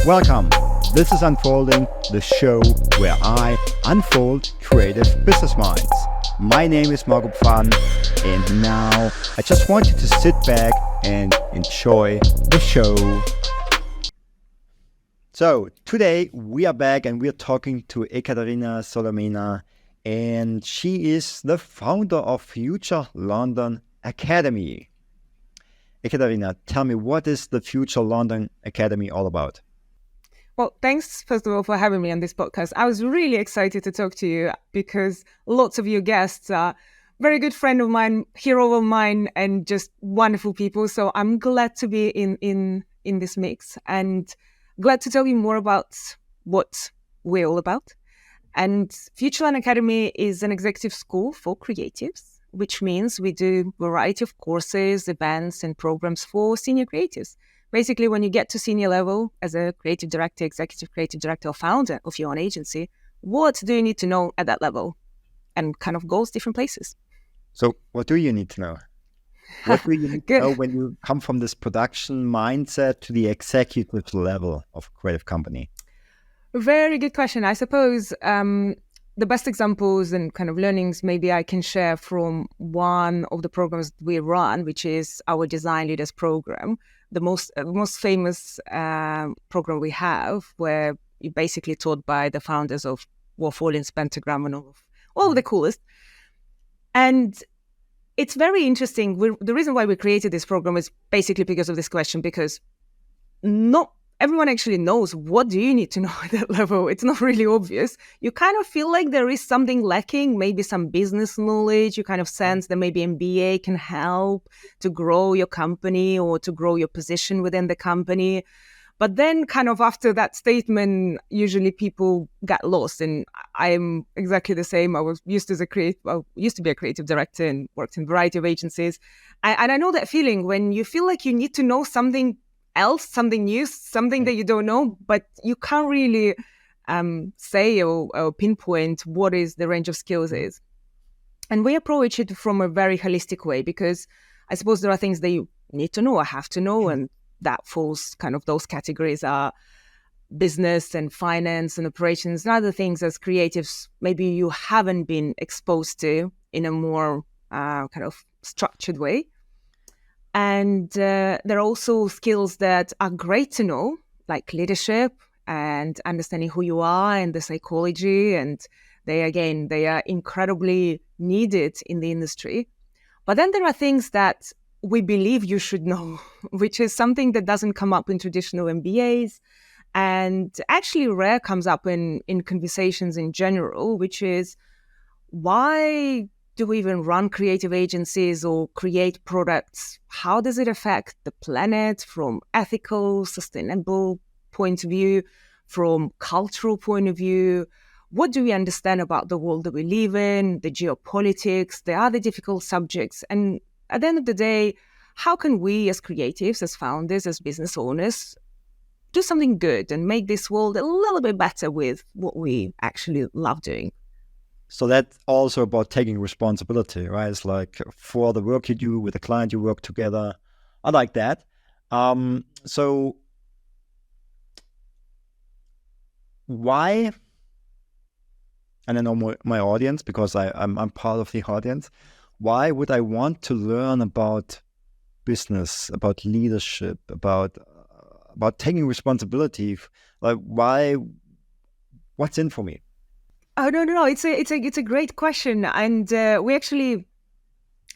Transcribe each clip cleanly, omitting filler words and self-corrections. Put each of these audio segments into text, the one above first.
Welcome. This is Unfolding, the show where I unfold creative business minds. My name is Marko Pfann, and now I just want you to sit back and enjoy the show. So today we are back and we are talking to Ekaterina Solomeina, and she is the founder of Future London Academy. Ekaterina, tell me, what is the Future London Academy all about? Well, thanks, first of all, for having me on this podcast. I was really excited to talk to you because lots of your guests are very good friend of mine, hero of mine, and just wonderful people. So I'm glad to be in this mix and glad to tell you more about what we're all about. And Future London Academy is an executive school for creatives, which means we do a variety of courses, events, and programs for senior creatives. Basically, when you get to senior level as a creative director, executive creative director, or founder of your own agency, what do you need to know at that level? And kind of goes different places. So what do you need to know? What do you need to know when you come from this production mindset to the executive level of a creative company? Very good question. I suppose the best examples and kind of learnings maybe I can share from one of the programs we run, which is our Design Leaders program, the most famous program we have, where you're basically taught by the founders of Warhol, Pentagram, and all of the coolest. And it's very interesting. The reason why we created this program is basically because of this question, because not everyone actually knows what do you need to know at that level. It's not really obvious. You kind of feel like there is something lacking, maybe some business knowledge. You kind of sense that maybe MBA can help to grow your company or to grow your position within the company. But then kind of after that statement, usually people got lost. And I'm exactly the same. I used to be a creative director and worked in a variety of agencies. And I know that feeling when you feel like you need to know something else, something new, something that you don't know, but you can't really say or pinpoint what is the range of skills is. And we approach it from a very holistic way, because I suppose there are things that you need to know or have to know, and that falls kind of, those categories are business and finance and operations and other things as creatives maybe you haven't been exposed to in a more kind of structured way. And there are also skills that are great to know, like leadership and understanding who you are and the psychology. And they are incredibly needed in the industry. But then there are things that we believe you should know, which is something that doesn't come up in traditional MBAs and actually rare comes up in conversations in general, which is why do we even run creative agencies or create products? How does it affect the planet from ethical, sustainable point of view, from cultural point of view? What do we understand about the world that we live in, the geopolitics, the other difficult subjects? And at the end of the day, how can we as creatives, as founders, as business owners, do something good and make this world a little bit better with what we actually love doing? So that's also about taking responsibility, right? It's like for the work you do with the client, you work together. I like that. So why, and I know my audience because I'm part of the audience, why would I want to learn about business, about leadership, about taking responsibility? Like, why? What's in for me? Oh, no. It's a great question. And we actually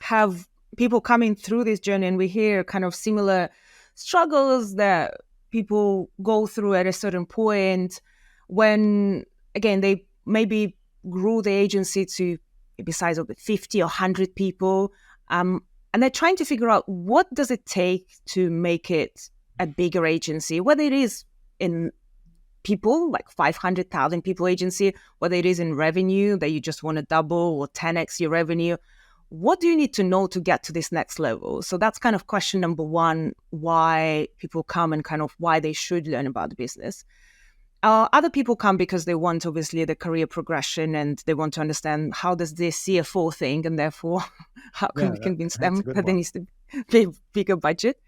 have people coming through this journey, and we hear kind of similar struggles that people go through at a certain point when, again, they maybe grew the agency to maybe size of 50 or 100 people. And they're trying to figure out what does it take to make it a bigger agency, whether it is in people, like 500,000 people agency, whether it is in revenue that you just want to double or 10x your revenue. What do you need to know to get to this next level? So that's kind of question number one, why people come and kind of why they should learn about the business. Other people come because they want, obviously, the career progression and they want to understand how does this CFO think, and therefore how can we convince them that there needs to be a bigger budget.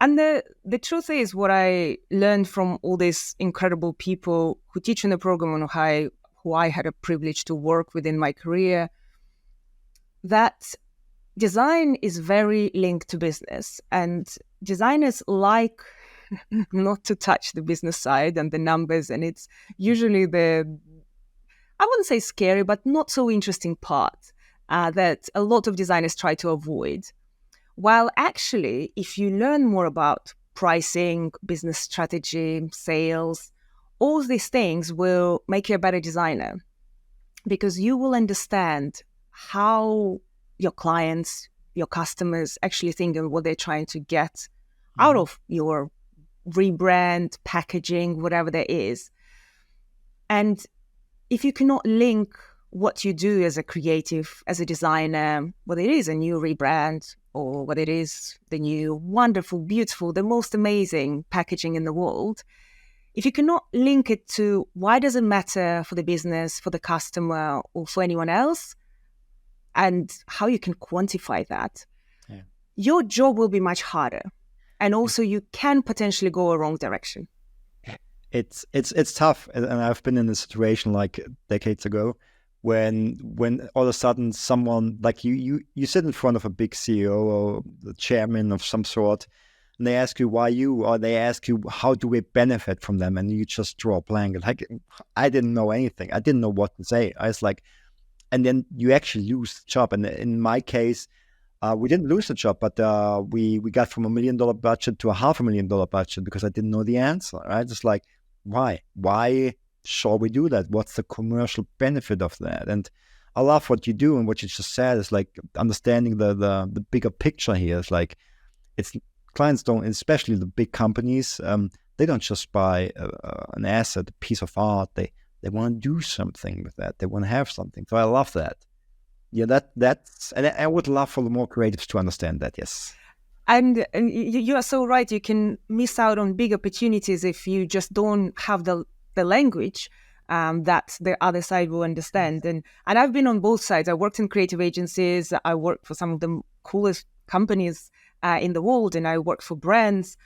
And the truth is, what I learned from all these incredible people who teach in the program and who I had a privilege to work with in my career, that design is very linked to business. And designers like not to touch the business side and the numbers. And it's usually I wouldn't say scary, but not so interesting part that a lot of designers try to avoid. While actually, if you learn more about pricing, business strategy, sales, all these things will make you a better designer, because you will understand how your clients, your customers actually think and what they're trying to get out of your rebrand, packaging, whatever there is. And if you cannot link what you do as a creative, as a designer, whether it is a new rebrand or whether it is the new wonderful, beautiful, the most amazing packaging in the world, if you cannot link it to why does it matter for the business, for the customer, or for anyone else, and how you can quantify that, your job will be much harder. And also you can potentially go a wrong direction. It's tough, and I've been in a situation like decades ago when all of a sudden someone like you sit in front of a big CEO or the chairman of some sort, and they ask you why you, or they ask you how do we benefit from them, and you just draw a blank. Like, I didn't know anything. I didn't know what to say. I was like, and then you actually lose the job. And in my case, we didn't lose the job, but we got from $1 million budget to a $500,000 budget because I didn't know the answer. Right? Just like, why shall we do that? What's the commercial benefit of that? And I love what you do, and what you just said is like understanding the bigger picture here. It's like, it's clients don't, especially the big companies, they don't just buy an asset, a piece of art. They want to do something with that. They want to have something. So I love that. Yeah, that's, and I would love for the more creatives to understand that. Yes. And you are so right. You can miss out on big opportunities if you just don't have the language that the other side will understand. And I've been on both sides. I worked in creative agencies. I worked for some of the coolest companies in the world, and I worked for brands.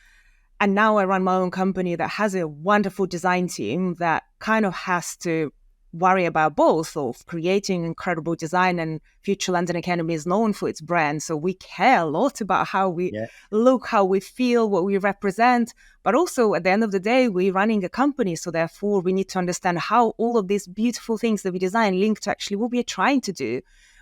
And now I run my own company that has a wonderful design team that kind of has to worry about both of creating incredible design. And Future London Academy is known for its brand. So we care a lot about how we look, how we feel, what we represent. But also at the end of the day, we're running a company. So therefore, we need to understand how all of these beautiful things that we design link to actually what we are trying to do.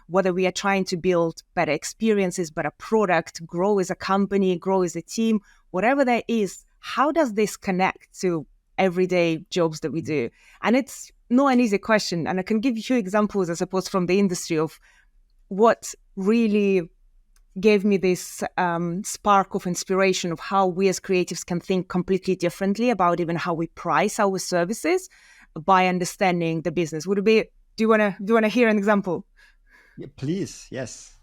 Whether we are trying to build better experiences, better product, grow as a company, grow as a team, whatever that is, how does this connect to everyday jobs that we do? And it's not an easy question. And I can give you examples, I suppose, from the industry of what really gave me this spark of inspiration of how we as creatives can think completely differently about even how we price our services by understanding the business. Would it be, do you want to hear an example? Yeah, please. Yes.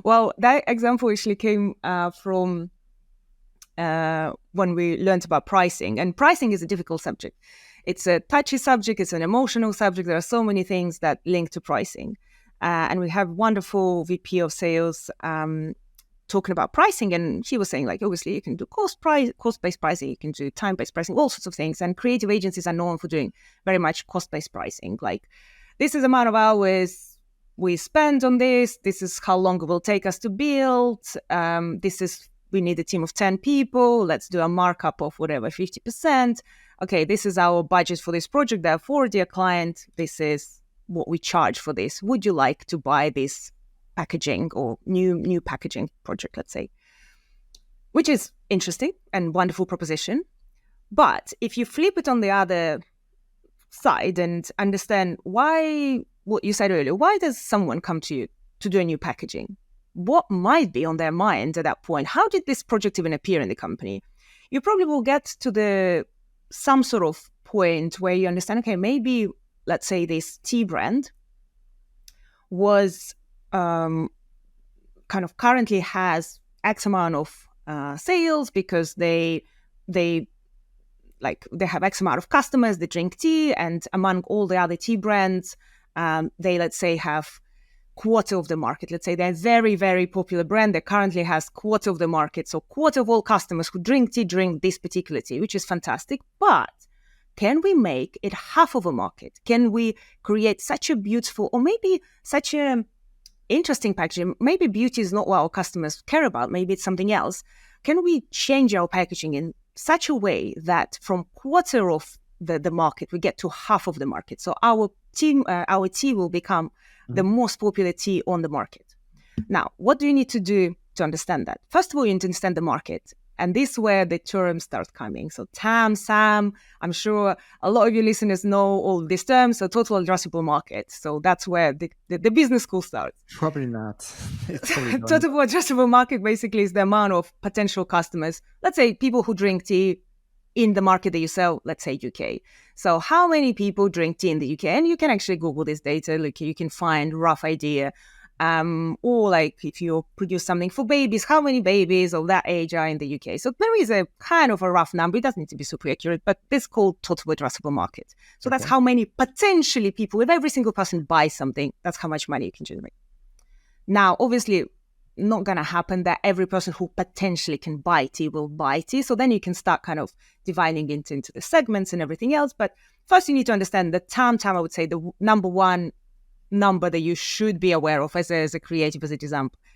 Well, that example actually came from when we learned about pricing. And pricing is a difficult subject. It's a touchy subject. It's an emotional subject. There are so many things that link to pricing. And we have wonderful VP of sales talking about pricing. And he was saying, like, obviously you can do cost-based pricing. You can do time-based pricing, all sorts of things. And creative agencies are known for doing very much cost-based pricing. Like, this is the amount of hours we spend on this. This is how long it will take us to build. We need a team of 10 people. Let's do a markup of whatever, 50%. Okay, this is our budget for this project. Therefore, dear client, this is what we charge for this. Would you like to buy this packaging or new packaging project, let's say? Which is interesting and wonderful proposition. But if you flip it on the other side and understand why, what you said earlier, why does someone come to you to do a new packaging? What might be on their mind at that point? How did this project even appear in the company? You probably will get to some sort of point where you understand, okay, maybe, let's say this tea brand was kind of currently has X amount of sales because they have X amount of customers, they drink tea, and among all the other tea brands, they, let's say, have quarter of the market. Let's say they're a very, very popular brand that currently has quarter of the market. So quarter of all customers who drink tea drink this particular tea, which is fantastic. But can we make it half of a market? Can we create such a beautiful, or maybe such a interesting packaging? Maybe beauty is not what our customers care about. Maybe it's something else. Can we change our packaging in such a way that from quarter of the market, we get to half of the market? So our tea will become the most popular tea on the market. Now, what do you need to do to understand that? First of all, you need to understand the market. And this is where the terms start coming. So TAM, SAM, I'm sure a lot of your listeners know all these terms. So total addressable market. So that's where the business school starts. Probably not. Total addressable market basically is the amount of potential customers. Let's say people who drink tea in the market that you sell, let's say UK. So how many people drink tea in the UK? And you can actually Google this data. Like you can find rough idea. Or like if you produce something for babies, how many babies of that age are in the UK? So there is a kind of a rough number. It doesn't need to be super accurate, but this is called total addressable market. So that's how many potentially people, if every single person buys something, that's how much money you can generate. Now, obviously, not going to happen that every person who potentially can buy tea will buy tea. So then you can start kind of dividing it into the segments and everything else. But first you need to understand the TAM, I would say the number one number that you should be aware of as a creative, as a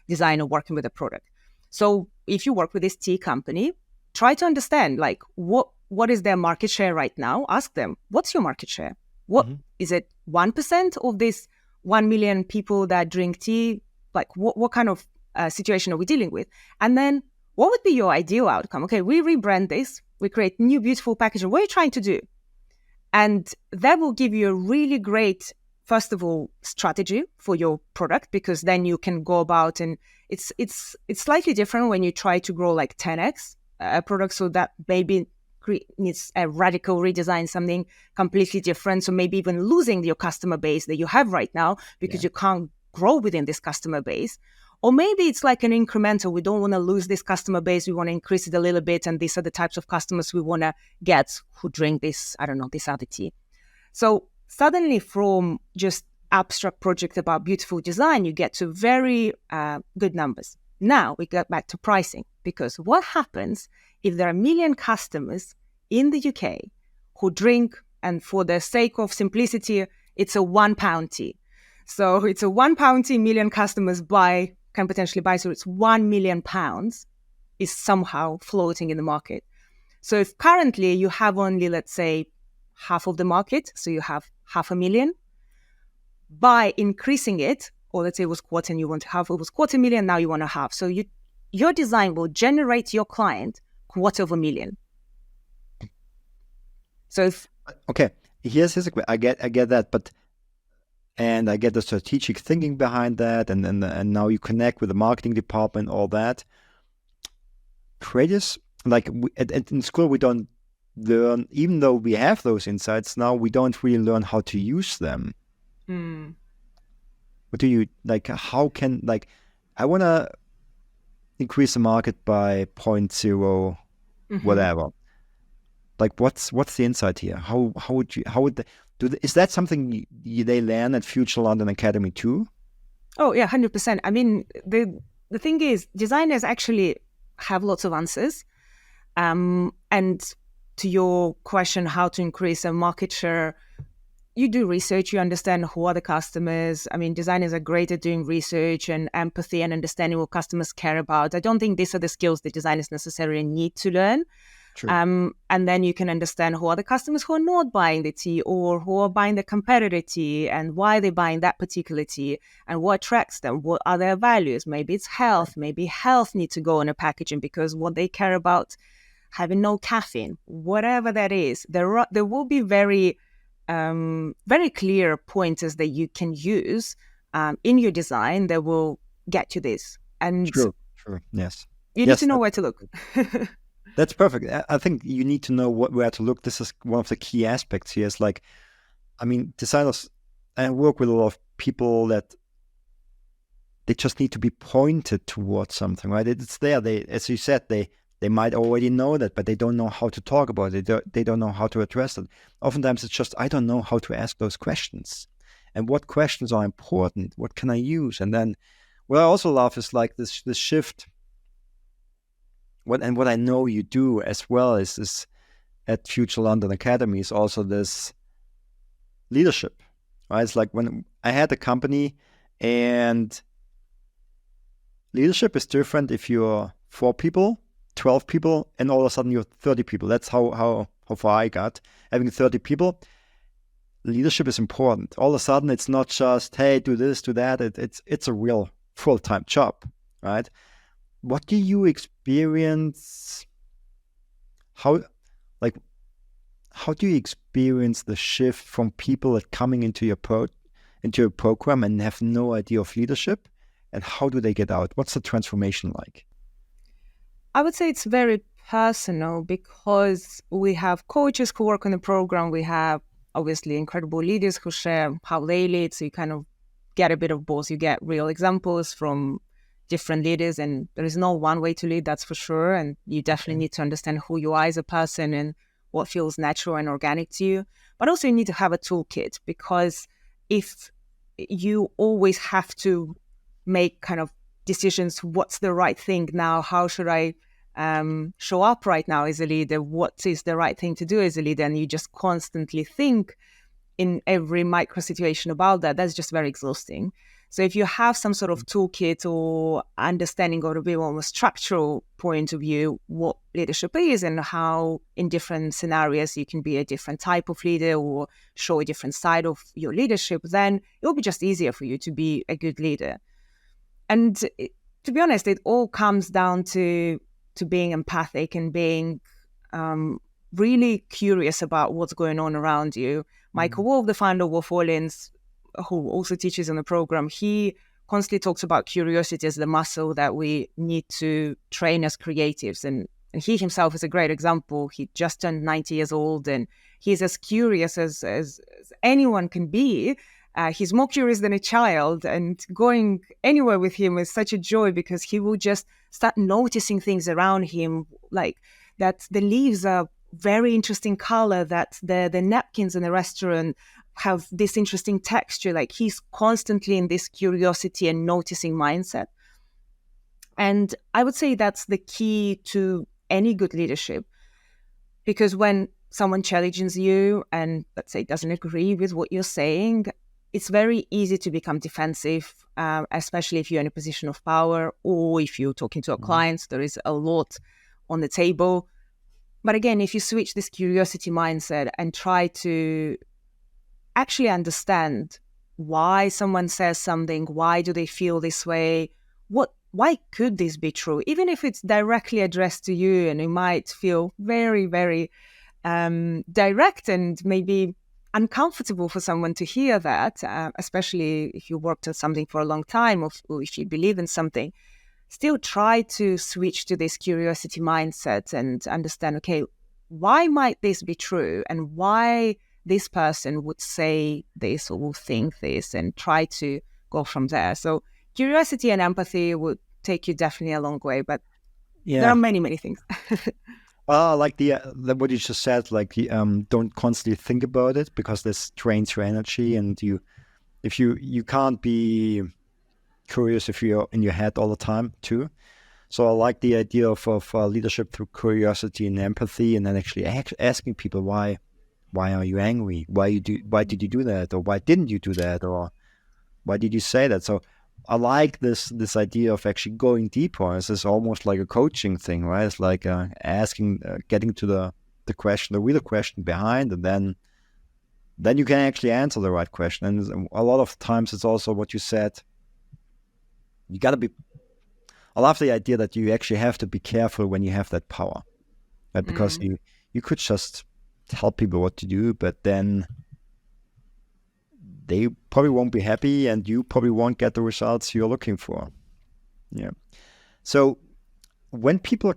designer working with a product. So if you work with this tea company, try to understand like what is their market share right now? Ask them, what's your market share? What is it 1% of this 1 million people that drink tea? Like what kind of situation are we dealing with? And then what would be your ideal outcome? Okay, we rebrand this, we create new beautiful packaging. What are you trying to do? And that will give you a really great, first of all, strategy for your product, because then you can go about, and it's slightly different when you try to grow like 10x a product. So that maybe needs a radical redesign, something completely different. So maybe even losing your customer base that you have right now because you can't grow within this customer base. Or maybe it's like an incremental. We don't want to lose this customer base. We want to increase it a little bit. And these are the types of customers we want to get who drink this, I don't know, this other tea. So suddenly from just abstract project about beautiful design, you get to very good numbers. Now we get back to pricing, because what happens if there are 1 million customers in the UK who drink, and for the sake of simplicity, it's a £1 tea. So it's a £1 tea, 1 million customers can potentially buy. So it's £1 million is somehow floating in the market. So if currently you have only, let's say, half of the market, so you have 500,000, by increasing it, or let's say it was quarter and you want to have, it was 250,000, now you want to have. So your design will generate your client 250,000. So if... Okay, here's a question. I get that, but... And I get the strategic thinking behind that, and now you connect with the marketing department, all that. Creators, like in school, we don't learn, even though we have those insights, now we don't really learn how to use them. What do you, like, how can, like, I want to increase the market by 0.0 whatever. Like, what's the insight here? How would is that something they learn at Future London Academy too? Oh yeah, 100%. I mean, the thing is, designers actually have lots of answers. And to your question, how to increase a market share, you do research, you understand who are the customers. I mean, designers are great at doing research and empathy and understanding what customers care about. I don't think these are the skills that designers necessarily need to learn. True. And then you can understand who are the customers who are not buying the tea, or who are buying the competitor tea, and why they're buying that particular tea, and what attracts them, what are their values. Maybe it's health, maybe health needs to go in a packaging because what they care about, having no caffeine, whatever that is. There will be very clear pointers that you can use in your design that will get you this. And true, yes. You need to know where to look. That's perfect. I think you need to know where to look. This is one of the key aspects here. Is like, I mean, designers, I work with a lot of people that they just need to be pointed towards something, right? It's there. They, as you said, they might already know that, but they don't know how to talk about it. They don't know how to address it. Oftentimes it's just, I don't know how to ask those questions. and what questions are important, what can I use? And then what I also love is like this shift. What I know you do as well is at Future London Academy is also this leadership, right? It's like when I had a company, and leadership is different if you're 4 people, 12 people, and all of a sudden you're 30 people. That's how far I got. Having 30 people, leadership is important. All of a sudden, it's not just, hey, do this, do that. It's a real full-time job, right? What do you experience? How do you experience the shift from people that coming into your program and have no idea of leadership, and how do they get out? What's the transformation like? I would say it's very personal, because we have coaches who work on the program. We have obviously incredible leaders who share how they lead. So you kind of get a bit of both. You get real examples from different leaders, and there is no one way to lead, that's for sure. And you definitely need to understand who you are as a person and what feels natural and organic to you. But also you need to have a toolkit, because if you always have to make kind of decisions, what's the right thing now, how should I show up right now as a leader, what is the right thing to do as a leader, and you just constantly think in every micro situation about that, that's just very exhausting. So if you have some sort of toolkit or understanding, or a bit more structural point of view, what leadership is and how in different scenarios you can be a different type of leader or show a different side of your leadership, then it will be just easier for you to be a good leader. And to be honest, it all comes down to being empathic and being really curious about what's going on around you. Michael Wolff, the founder of Wolff Orleans, who also teaches in the program, he constantly talks about curiosity as the muscle that we need to train as creatives. And he himself is a great example. He just turned 90 years old, and he's as curious as anyone can be. He's more curious than a child, and going anywhere with him is such a joy, because he will just start noticing things around him, like that the leaves are very interesting color, that the napkins in the restaurant have this interesting texture. Like he's constantly in this curiosity and noticing mindset. And I would say that's the key to any good leadership, because when someone challenges you and, let's say, doesn't agree with what you're saying, it's very easy to become defensive, especially if you're in a position of power or if you're talking to a client. There is a lot on the table. But again, if you switch this curiosity mindset and try to actually understand why someone says something, why do they feel this way, why could this be true, even if it's directly addressed to you and you might feel very, very direct and maybe uncomfortable for someone to hear that, especially if you worked on something for a long time, or if you believe in something. Still try to switch to this curiosity mindset and understand, okay, why might this be true, and why this person would say this or will think this, and try to go from there. So curiosity and empathy would take you definitely a long way, but there are many, many things. Like the what you just said, like don't constantly think about it, because this drains your energy, and you can't be curious if you're in your head all the time too. So I like the idea of leadership through curiosity and empathy, and then actually asking people why are you angry? Why did you do that, or why didn't you do that, or why did you say that? So I like this idea of actually going deeper. This is almost like a coaching thing, right? It's like asking, getting to the question, the real question behind, and then you can actually answer the right question. And a lot of times it's also what you said. You got to be. I love the idea that you actually have to be careful when you have that power, right? Because you could just tell people what to do, but then they probably won't be happy, and you probably won't get the results you're looking for. Yeah. So when people,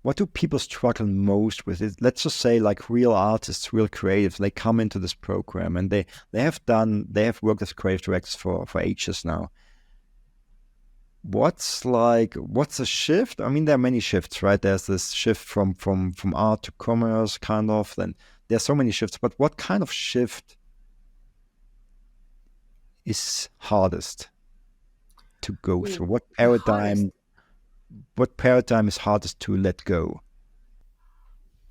what do people struggle most with? Let's just say like real artists, real creatives, they come into this program and they have worked as creative directors for ages now. What's a shift? There are many shifts, right? There's this shift from art to commerce, kind of, and there's so many shifts, but what kind of shift is hardest to go through? What The hardest. paradigm is hardest to let go?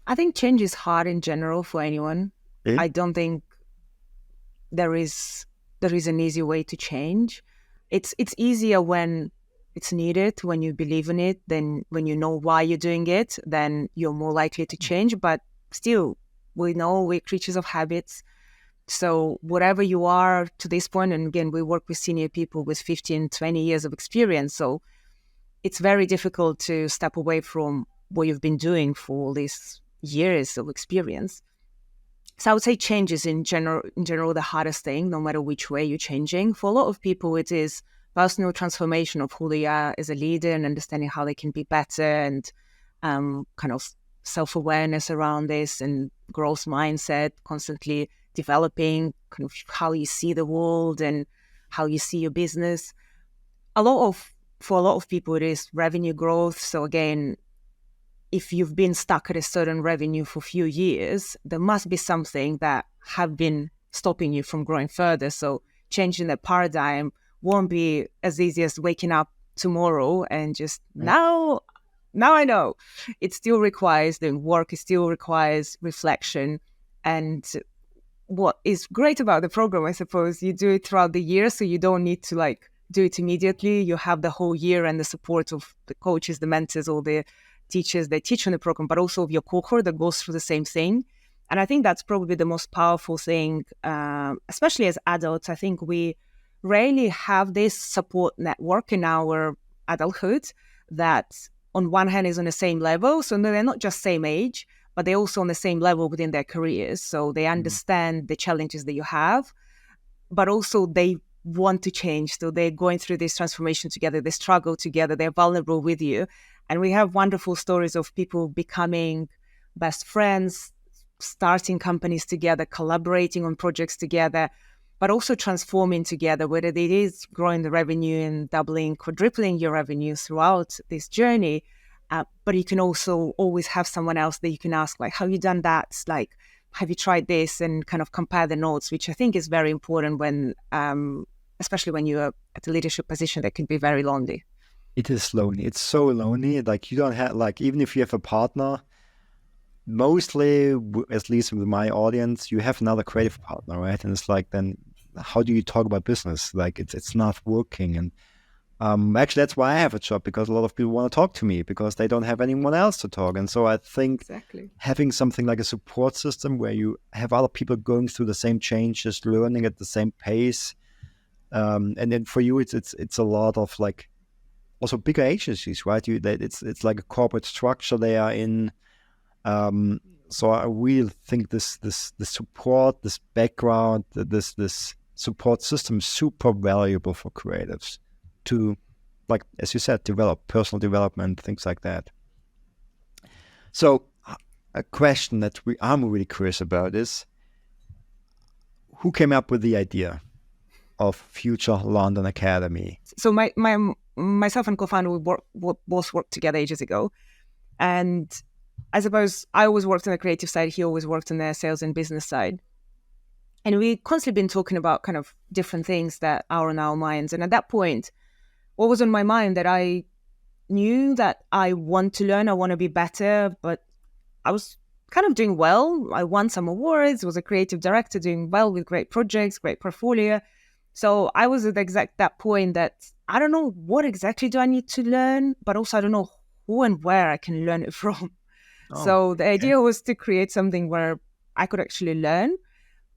I think change is hard in general for anyone. Eh? I don't think there is an easy way to change. It's easier when it's needed, when you believe in it, then when you know why you're doing it, then you're more likely to change. But still, we know we're creatures of habits. So whatever you are to this point, and again, we work with senior people with 15, 20 years of experience. So it's very difficult to step away from what you've been doing for all these years of experience. So I would say change is in general the hardest thing, no matter which way you're changing. For a lot of people, it is personal transformation of who they are as a leader and understanding how they can be better, and kind of self-awareness around this and growth mindset, constantly developing kind of how you see the world and how you see your business. For a lot of people, it is revenue growth. So again, if you've been stuck at a certain revenue for a few years, there must be something that have been stopping you from growing further. So changing the paradigm won't be as easy as waking up tomorrow and just now I know. It still requires doing work. It still requires reflection. And what is great about the program, I suppose, you do it throughout the year, so you don't need to like do it immediately. You have the whole year and the support of the coaches, the mentors, all the teachers that teach on the program, but also of your cohort that goes through the same thing. And I think that's probably the most powerful thing, especially as adults. I think we rarely have this support network in our adulthood that on one hand is on the same level. So they're not just same age, but they're also on the same level within their careers. So they understand the challenges that you have, but also they want to change. So they're going through this transformation together. They struggle together. They're vulnerable with you. And we have wonderful stories of people becoming best friends, starting companies together, collaborating on projects together, but also transforming together, whether it is growing the revenue and doubling, quadrupling your revenue throughout this journey. But you can also always have someone else that you can ask, like, have you done that? Like, have you tried this? And kind of compare the notes, which I think is very important when, especially when you're at a leadership position that can be very lonely. It is lonely. It's so lonely. Like you don't have, like, even if you have a partner, mostly, at least with my audience, you have another creative partner, right? And it's like, then how do you talk about business? Like it's not working. And actually, that's why I have a job, because a lot of people want to talk to me because they don't have anyone else to talk. And so I think having something like a support system where you have other people going through the same changes, learning at the same pace, and then for you, it's a lot of like also bigger agencies, right? It's like a corporate structure they are in. So I really think the support, this background, this support system is super valuable for creatives to, like, as you said, develop personal development, things like that. So a question that I'm really curious about is, who came up with the idea of Future London Academy? So myself and co-founder, we both worked together ages ago. And I suppose I always worked on the creative side. He always worked on the sales and business side. And we constantly been talking about kind of different things that are on our minds. And at that point, what was on my mind that I knew that I want to learn, I want to be better, but I was kind of doing well. I won some awards, was a creative director doing well with great projects, great portfolio. So I was at that point that I don't know what exactly do I need to learn, but also I don't know who and where I can learn it from. So the idea was to create something where I could actually learn,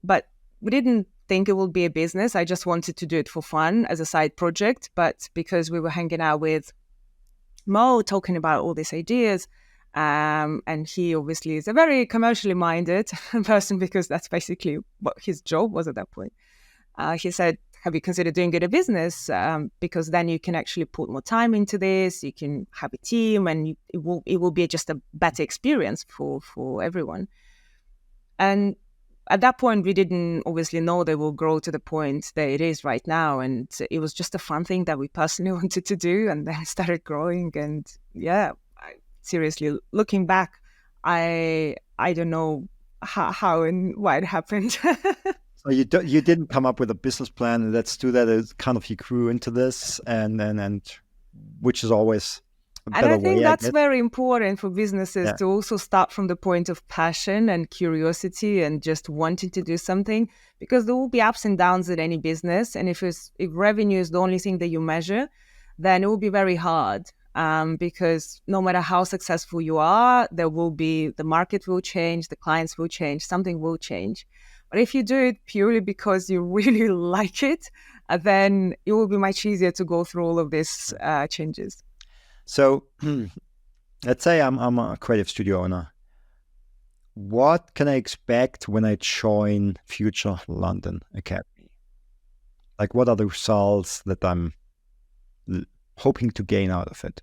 but we didn't think it would be a business. I just wanted to do it for fun as a side project. But because we were hanging out with Mo, talking about all these ideas, and he obviously is a very commercially minded person because that's basically what his job was at that point. He said, have you considered doing it a business? Because then you can actually put more time into this. You can have a team, and it will be just a better experience for everyone. And at that point, we didn't obviously know they will grow to the point that it is right now. And it was just a fun thing that we personally wanted to do, and then it started growing. And yeah, seriously, looking back, I don't know how and why it happened. So you didn't come up with a business plan. Let's do that. It's kind of you grew into this, and which is always a And better I think way, I that's guess. very important for businesses Yeah. to also start from the point of passion and curiosity and just wanting to do something, because there will be ups and downs in any business. And if revenue is the only thing that you measure, then it will be very hard, because no matter how successful you are, the market will change, the clients will change, something will change. But if you do it purely because you really like it, then it will be much easier to go through all of these changes. So let's say I'm a creative studio owner. What can I expect when I join Future London Academy? Like, what are the results that I'm hoping to gain out of it?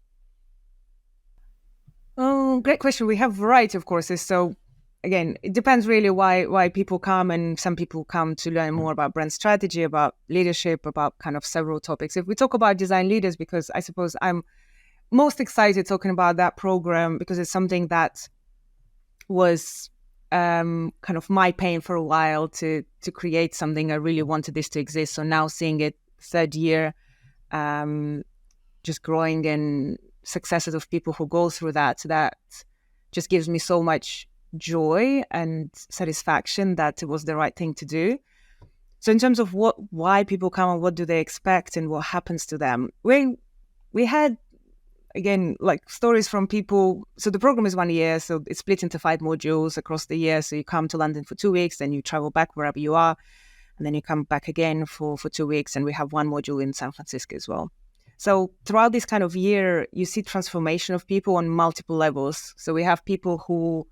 Oh, great question. We have a variety of courses. So again, it depends really why people come, and some people come to learn more about brand strategy, about leadership, about kind of several topics. If we talk about design leaders, because I suppose I'm most excited talking about that program, because it's something that was kind of my pain for a while to create something. I really wanted this to exist. So now seeing it third year, just growing and successes of people who go through that just gives me so much joy and satisfaction that it was the right thing to do. So in terms of why people come and what do they expect and what happens to them, we had, again, like stories from people. So the program is 1 year, so it's split into 5 modules across the year. So you come to London for 2 weeks, then you travel back wherever you are, and then you come back again for 2 weeks, and we have 1 module in San Francisco as well. So throughout this kind of year, you see transformation of people on multiple levels. So we have people who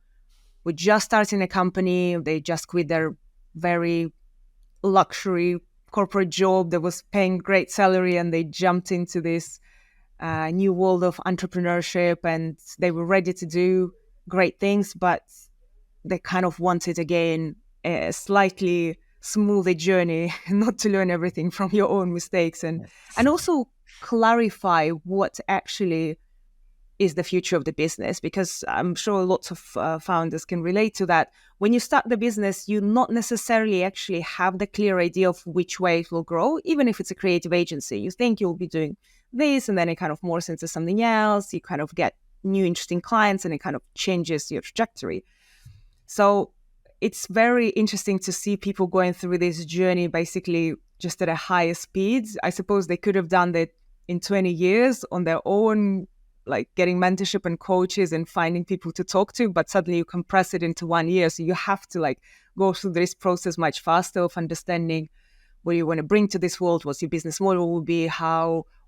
were just starting a company, they just quit their very luxury corporate job that was paying great salary, and they jumped into this new world of entrepreneurship, and they were ready to do great things, but they kind of wanted, again, a slightly smoother journey, not to learn everything from your own mistakes, and also clarify what actually is the future of the business, because I'm sure lots of founders can relate to that. When you start the business, you not necessarily actually have the clear idea of which way it will grow, even if it's a creative agency. You think you'll be doing this, and then it kind of morphs into something else. You kind of get new interesting clients, and it kind of changes your trajectory. So it's very interesting to see people going through this journey basically just at a higher speed. I suppose they could have done that in 20 years on their own, like getting mentorship and coaches and finding people to talk to, but suddenly you compress it into 1 year. So you have to like go through this process much faster of understanding what you want to bring to this world, what's your business model will be,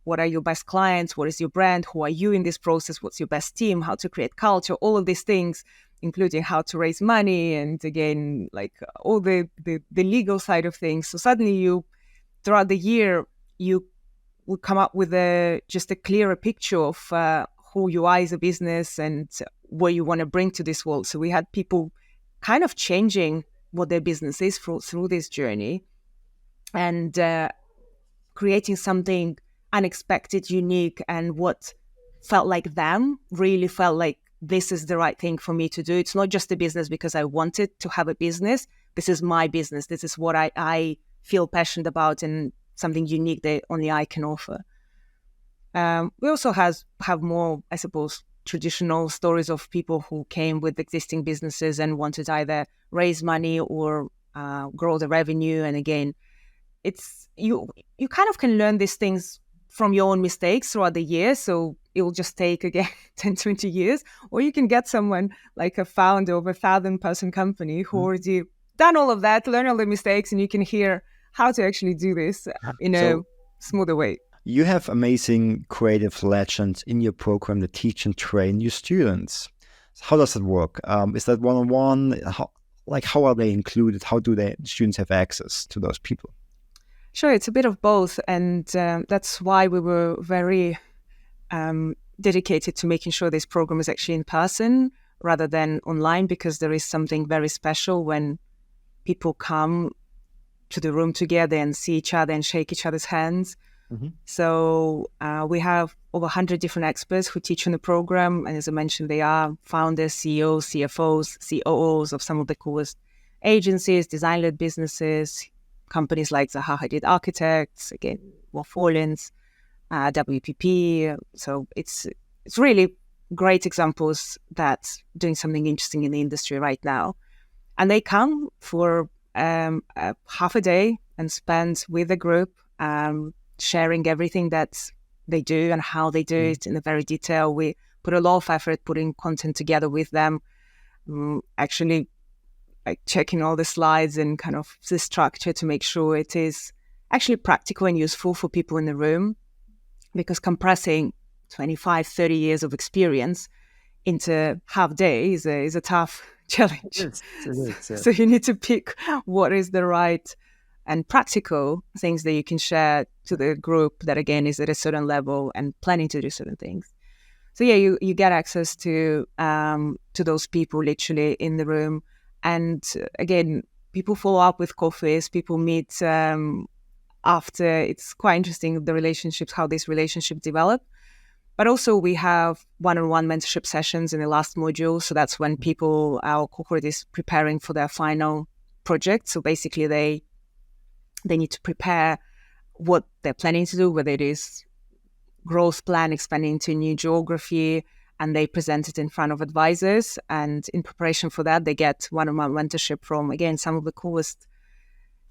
what are your best clients, what is your brand, who are you in this process, what's your best team, how to create culture, all of these things, including how to raise money, and again, like all the legal side of things. So suddenly you, throughout the year, you will come up with just a clearer picture of who you are as a business and what you want to bring to this world. So we had people kind of changing what their business is through this journey, and creating something unexpected, unique, and what felt like them really felt like this is the right thing for me to do. It's not just a business because I wanted to have a business. This is my business. This is what I feel passionate about, and something unique that only I can offer. We also have more, I suppose, traditional stories of people who came with existing businesses and wanted to either raise money or grow the revenue. And again, it's you kind of can learn these things from your own mistakes throughout the year. So it will just take, again, 10, 20 years. Or you can get someone like a founder of a 1,000-person company who already done all of that, learn all the mistakes, and you can hear how to actually do this in a smoother way. You have amazing creative legends in your program that teach and train your students. How does it work? Is that one-on-one? How are they included? How do the students have access to those people? Sure, it's a bit of both. And that's why we were very dedicated to making sure this program is actually in person rather than online, because there is something very special when people come to the room together and see each other and shake each other's hands. Mm-hmm. So we have over 100 different experts who teach in the program. And as I mentioned, they are founders, CEOs, CFOs, COOs of some of the coolest agencies, design-led businesses, companies like Zaha Hadid Architects, again, Wolf Orleans, WPP. So it's really great examples that doing something interesting in the industry right now. And they come for half a day and spend with the group, sharing everything that they do and how they do it in a very detail. We put a lot of effort putting content together with them, actually like checking all the slides and kind of the structure to make sure it is actually practical and useful for people in the room, because compressing 25, 30 years of experience into half day is a tough challenge. It is, yeah. So you need to pick what is the right and practical things that you can share to the group that, again, is at a certain level and planning to do certain things. So yeah, you get access to those people literally in the room. And again, people follow up with coffees, people meet after. It's quite interesting, the relationships, how this relationship develop. But also we have one-on-one mentorship sessions in the last module. So that's when our cohort is preparing for their final project. So basically they need to prepare what they're planning to do, whether it is growth plan, expanding to new geography, and they present it in front of advisors. And in preparation for that, they get one-on-one mentorship from, again, some of the coolest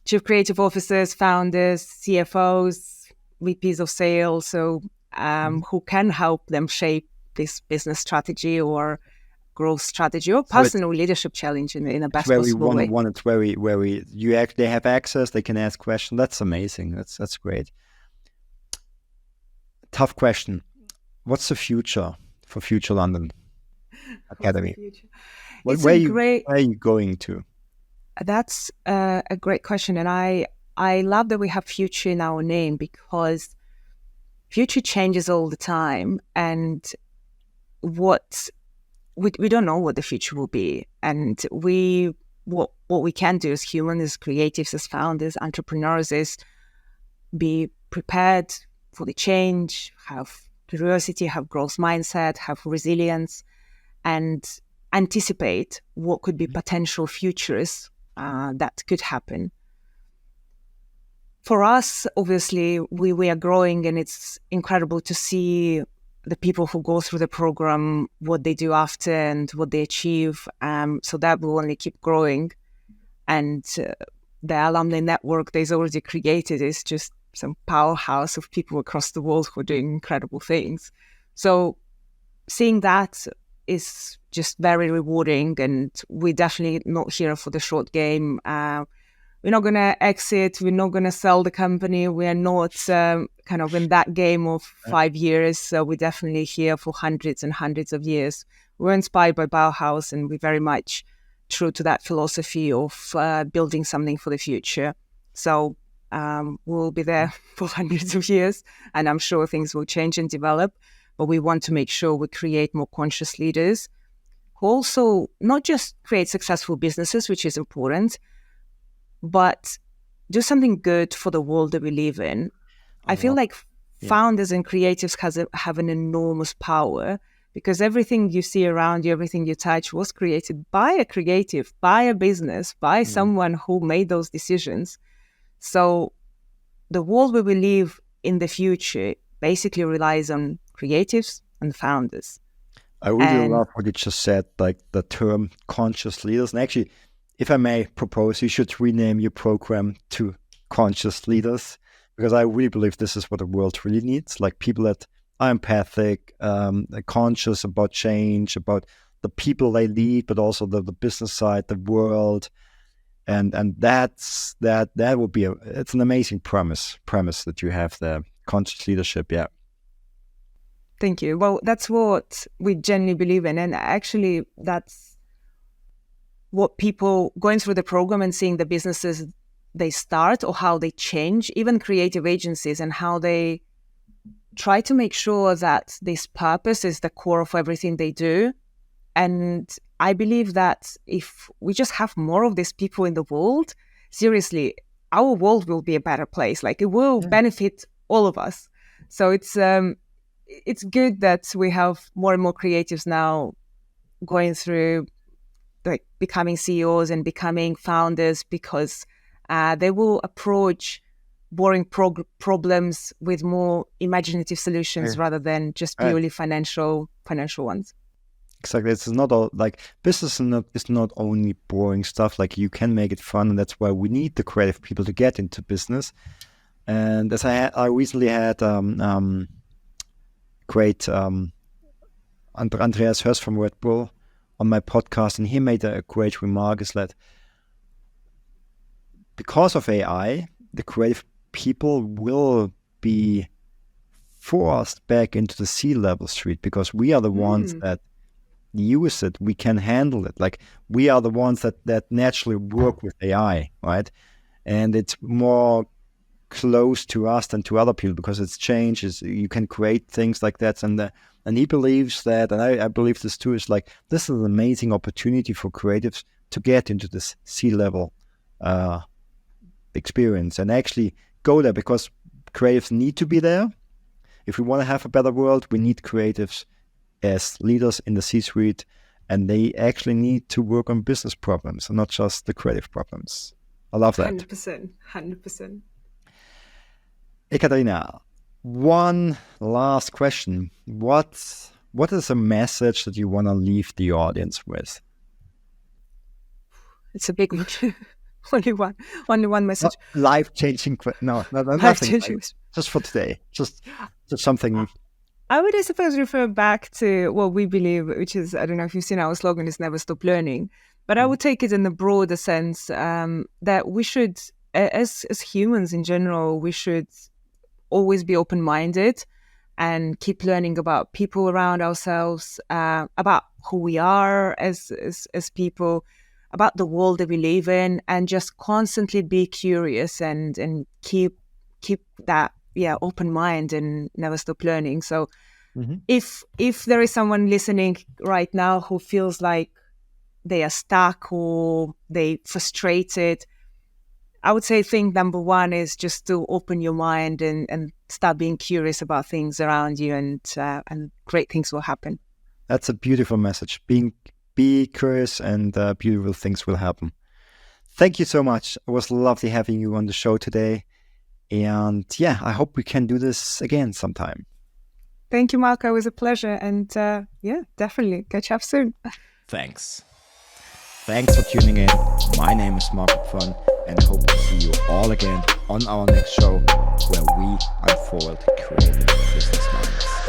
chief creative officers, founders, CFOs, VPs of sales, so who can help them shape this business strategy or growth strategy or personal leadership challenge in the best possible way. It's where they have access, they can ask questions. That's amazing. That's great. Tough question. What's the future for Future London Academy? Where are you going to? That's a great question. And I love that we have future in our name, because future changes all the time. And we don't know what the future will be. And what we can do as humans, as creatives, as founders, entrepreneurs, is be prepared for the change, have curiosity, have growth mindset, have resilience, and anticipate what could be potential futures that could happen. For us, obviously, we are growing, and it's incredible to see the people who go through the program, what they do after and what they achieve. So that will only keep growing. And the alumni network that is already created is just some powerhouse of people across the world who are doing incredible things. So seeing that is just very rewarding, and we're definitely not here for the short game. We're not going to exit. We're not going to sell the company. We are not kind of in that game of 5 years. So we're definitely here for hundreds and hundreds of years. We're inspired by Bauhaus, and we're very much true to that philosophy of building something for the future. So we'll be there for hundreds of years, and I'm sure things will change and develop. But we want to make sure we create more conscious leaders who also not just create successful businesses, which is important, but do something good for the world that we live in. I feel like founders and creatives have an enormous power, because everything you see around you, everything you touch was created by a creative, by a business, by someone who made those decisions. So the world where we live in the future basically relies on creatives and founders. I really love what you just said, like the term conscious leaders. And actually, if I may propose, you should rename your program to Conscious Leaders, because I really believe this is what the world really needs, like people that are empathic, conscious about change, about the people they lead, but also the business side, the world. And that would be it's an amazing premise that you have there, conscious leadership. Yeah. Thank you. Well, that's what we genuinely believe in. And actually, that's what people going through the program and seeing the businesses they start or how they change, even creative agencies, and how they try to make sure that this purpose is the core of everything they do. And I believe that if we just have more of these people in the world, seriously, our world will be a better place. Like, it will benefit all of us. So it's good that we have more and more creatives now going through like becoming CEOs and becoming founders because they will approach boring problems with more imaginative solutions rather than just purely financial ones. Exactly. It's not all like business is not only boring stuff. Like you can make it fun, and that's why we need the creative people to get into business. And as I recently had great Andreas Hurst from Red Bull on my podcast, and he made a great remark: is that because of AI, the creative people will be forced back into the C-level street because we are the ones that use it. We can handle it. Like we are the ones that naturally work with AI, right? And it's more close to us than to other people because it's changes. You can create things like that, and he believes that, and I believe this too. Is like this is an amazing opportunity for creatives to get into this C-level experience and actually go there because creatives need to be there. If we want to have a better world, we need creatives as leaders in the C-suite, and they actually need to work on business problems and not just the creative problems. I love that. 100%. Ekaterina, one last question. What is a message that you want to leave the audience with? It's a big one. Only one message. Life-changing. No, nothing. Just for today. Just something. I would, I suppose, refer back to what we believe, which is, I don't know if you've seen our slogan is never stop learning, but I would take it in the broader sense that we should, as humans in general, we should always be open-minded and keep learning about people around ourselves, about who we are as people, about the world that we live in, and just constantly be curious and keep that open mind and never stop learning. So if there is someone listening right now who feels like they are stuck or they frustrated, I would say thing number one is just to open your mind and start being curious about things around you, and great things will happen. That's a beautiful message. Be curious, and beautiful things will happen. Thank you so much. It was lovely having you on the show today. And yeah, I hope we can do this again sometime. Thank you, Marko. It was a pleasure. And definitely catch up soon. Thanks for tuning in. My name is Marko Pfann, and I hope to see you all again on our next show where we unfold creative business minds.